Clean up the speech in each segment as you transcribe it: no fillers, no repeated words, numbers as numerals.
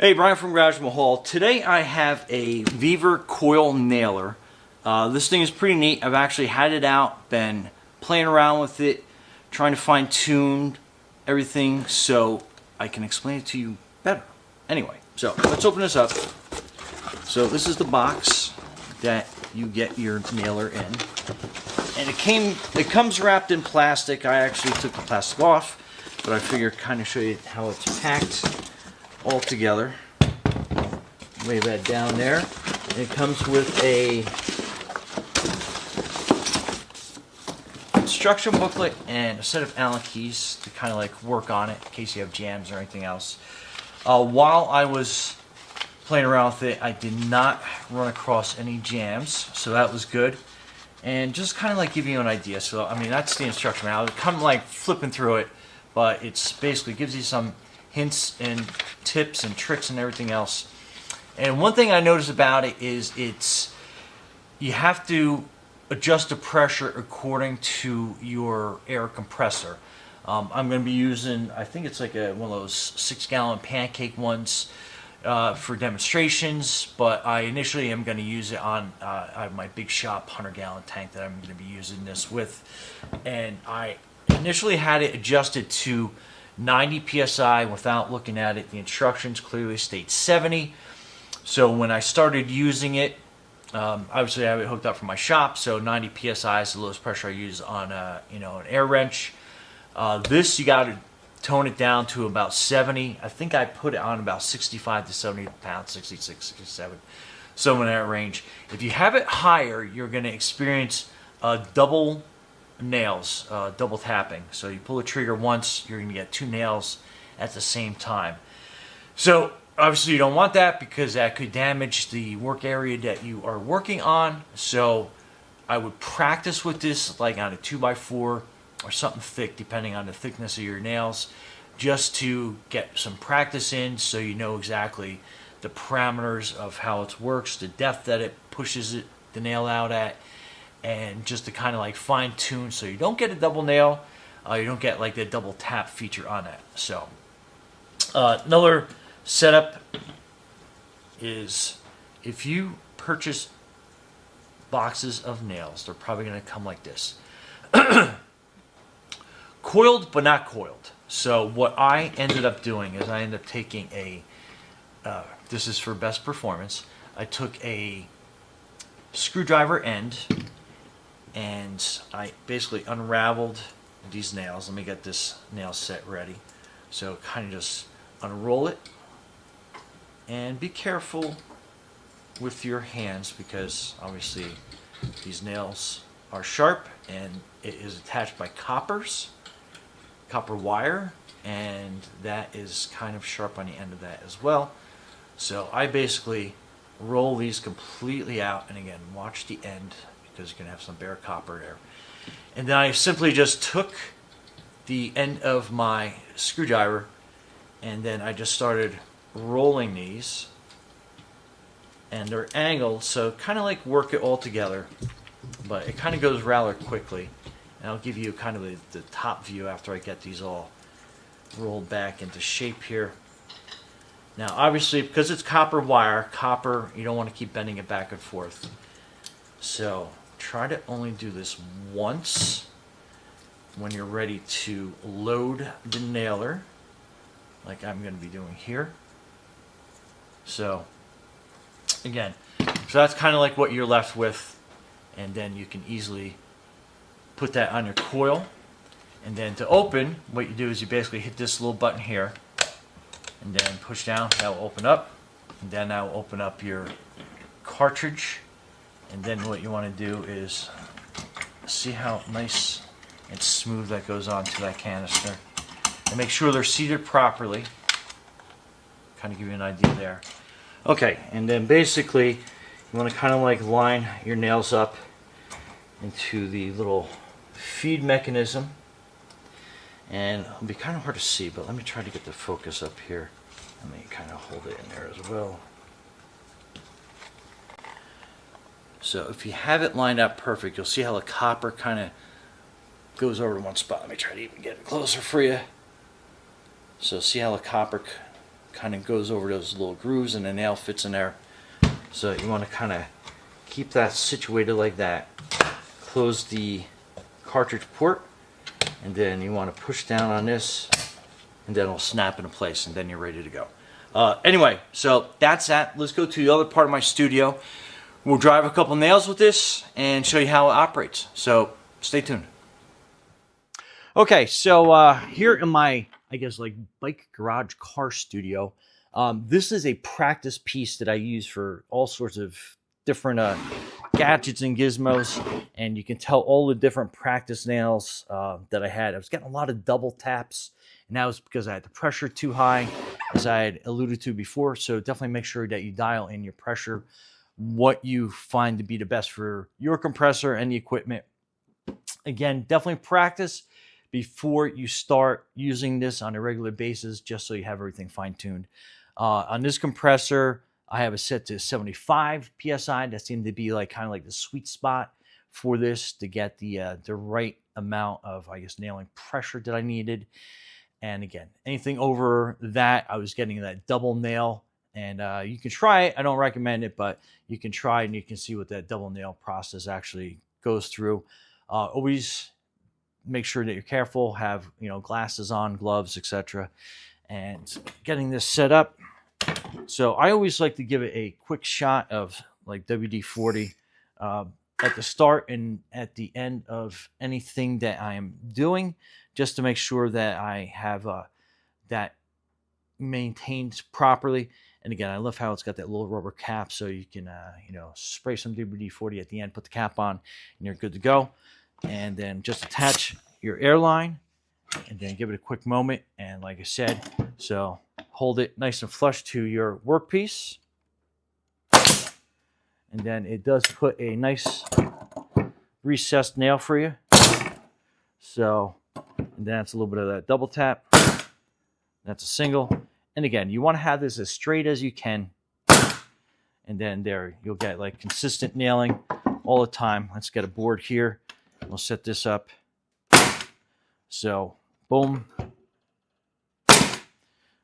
Hey, Brian from Garage Mahal. Today I have a VEVOR Coil nailer. This thing is pretty neat. I've actually had it out, been playing around with it, trying to fine tune everything so I can explain it to you better. Anyway, so let's open this up. So this is the box that you get your nailer in. And it comes wrapped in plastic. I actually took the plastic off, but I figured kind of show you how it's packed all together. Lay that down there. And it comes with a instruction booklet and a set of Allen keys to kind of like work on it in case you have jams or anything else. While I was playing around with it, I did not run across any jams, so that was good. And just kind of like give you an idea. So I mean, that's the instruction manual. I'm kind of like flipping through it, but it's basically gives you some hints and tips and tricks and everything else. And one thing I noticed about it is you have to adjust the pressure according to your air compressor. I'm going to be using, I think it's like one of those 6-gallon pancake ones for demonstrations, but I initially am going to use it on I have my big shop 100-gallon tank that I'm going to be using this with. And I initially had it adjusted to 90 psi without looking at it. The instructions clearly state 70. So when I started using it, obviously I have it hooked up from my shop, so 90 psi is the lowest pressure I use on an air wrench. This you got to tone it down to about 70. I think I put it on about 65 to 70 pounds, 66, 67, somewhere in that range. If you have it higher, you're going to experience double nails, double tapping. So you pull the trigger once, you're going to get 2 nails at the same time. So obviously you don't want that because that could damage the work area that you are working on. So I would practice with this like on a 2x4 or something thick, depending on the thickness of your nails, just to get some practice in so you know exactly the parameters of how it works, the depth that it pushes the nail out at, and just to kind of like fine tune so you don't get a double nail, you don't get like the double tap feature on that. So another setup is if you purchase boxes of nails, they're probably going to come like this. Coiled but not coiled. So what I ended up doing is I ended up taking this is for best performance, I took a screwdriver end and I basically unraveled these nails. Let me get this nail set ready. So kind of just unroll it and be careful with your hands because obviously these nails are sharp and it is attached by copper wire, and that is kind of sharp on the end of that as well. So I basically roll these completely out, and again, watch the end because you're going to have some bare copper there. And then I simply just took the end of my screwdriver and then I just started rolling these, and they're angled, so kind of like work it all together, but it kind of goes rather quickly. And I'll give you kind of the top view after I get these all rolled back into shape here. Now obviously because it's copper wire, you don't want to keep bending it back and forth. So try to only do this once when you're ready to load the nailer, like I'm going to be doing here. So again, so that's kind of like what you're left with, and then you can easily put that on your coil. And then to open, what you do is you basically hit this little button here and then push down. That will open up, and then that will open up your cartridge. And then what you want to do is see how nice and smooth that goes onto that canister, and make sure they're seated properly. Kind of give you an idea there. Okay, and then basically you want to kind of like line your nails up into the little feed mechanism, and it'll be kind of hard to see, but let me try to get the focus up here. Let me kind of hold it in there as well. So if you have it lined up perfect, you'll see how the copper kind of goes over to one spot. Let me try to even get it closer for you. So see how the copper kind of goes over those little grooves and the nail fits in there. So you want to kind of keep that situated like that. Close the cartridge port, and then you want to push down on this, and then it'll snap into place, and then you're ready to go. Anyway, so that's that. Let's go to the other part of my studio. We'll drive a couple nails with this and show you how it operates. So stay tuned. Okay, so here in my, I guess, like bike garage car studio, this is a practice piece that I use for all sorts of different gadgets and gizmos, and you can tell all the different practice nails that I had. I was getting a lot of double taps, and that was because I had the pressure too high, as I had alluded to before. So definitely make sure that you dial in your pressure, what you find to be the best for your compressor and the equipment. Again, definitely practice before you start using this on a regular basis, just so you have everything fine-tuned. On this compressor, I have it set to 75 PSI. That seemed to be like kind of like the sweet spot for this to get the right amount of, I guess, nailing pressure that I needed. And again, anything over that, I was getting that double nail. And you can try it. I don't recommend it, but you can try and you can see what that double nail process actually goes through. Always make sure that you're careful, have, you know, glasses on, gloves, etc. And getting this set up. So I always like to give it a quick shot of like WD-40 at the start and at the end of anything that I am doing, just to make sure that I have that maintained properly. And again, I love how it's got that little rubber cap, so you can you know, spray some WD-40 at the end, put the cap on, and you're good to go. And then just attach your airline, and then give it a quick moment. And like I said, so hold it nice and flush to your workpiece. And then it does put a nice recessed nail for you. So, and that's a little bit of that double tap. That's a single. And again, you want to have this as straight as you can. And then there, you'll get like consistent nailing all the time. Let's get a board here. We'll set this up. So, boom.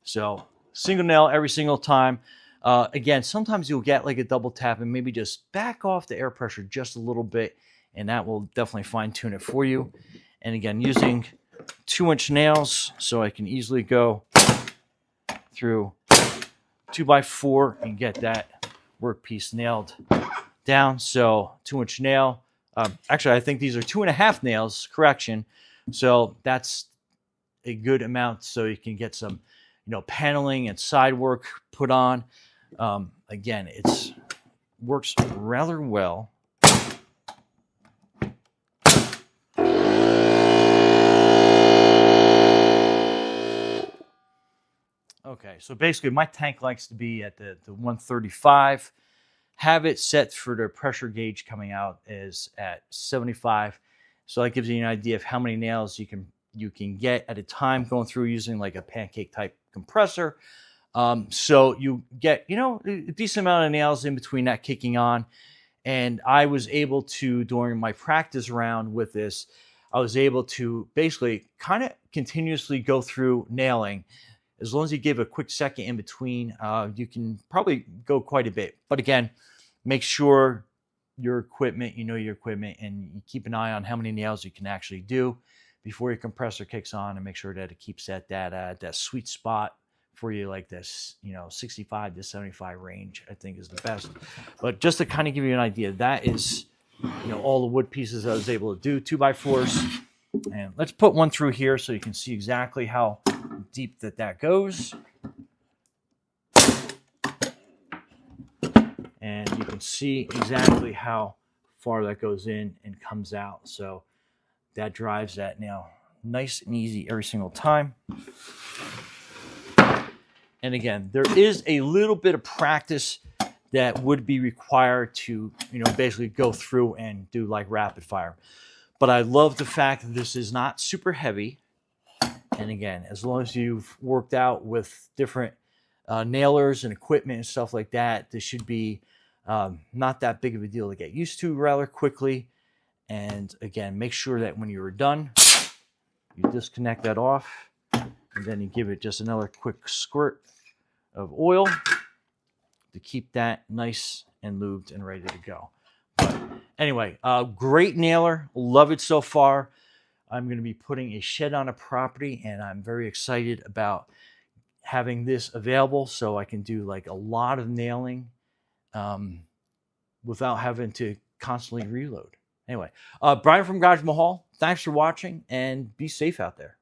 So, single nail every single time. Again, sometimes you'll get like a double tap and maybe just back off the air pressure just a little bit, and that will definitely fine tune it for you. And again, using 2-inch nails, so I can easily go through 2x4 and get that workpiece nailed down. So 2-inch nail. Actually, I think these are 2.5 nails, correction. So that's a good amount, so you can get some, you know, paneling and side work put on. Again, it's works rather well. Okay, so basically my tank likes to be at the 135. Have it set for the pressure gauge coming out is at 75. So that gives you an idea of how many nails you can get at a time going through using like a pancake type compressor. So you get, you know, a decent amount of nails in between that kicking on. And I was able to, during my practice round with this, I was able to basically kind of continuously go through nailing. As long as you give a quick second in between, you can probably go quite a bit. But again, make sure your equipment, you know your equipment, and you keep an eye on how many nails you can actually do before your compressor kicks on, and make sure that it keeps at that sweet spot for you, like this, you know, 65 to 75 range, I think is the best. But just to kind of give you an idea, that is, you know, all the wood pieces I was able to do, 2x4s. And let's put one through here so you can see exactly how deep that goes. And you can see exactly how far that goes in and comes out. So that drives that nail nice and easy every single time. And again, there is a little bit of practice that would be required to, you know, basically go through and do like rapid fire. But I love the fact that this is not super heavy. And again, as long as you've worked out with different nailers and equipment and stuff like that, this should be not that big of a deal to get used to rather quickly. And again, make sure that when you're done, you disconnect that off, and then you give it just another quick squirt of oil to keep that nice and lubed and ready to go. But anyway, great nailer. Love it so far. I'm going to be putting a shed on a property, and I'm very excited about having this available so I can do like a lot of nailing without having to constantly reload. Anyway, Brian from Garage Mahal, thanks for watching, and be safe out there.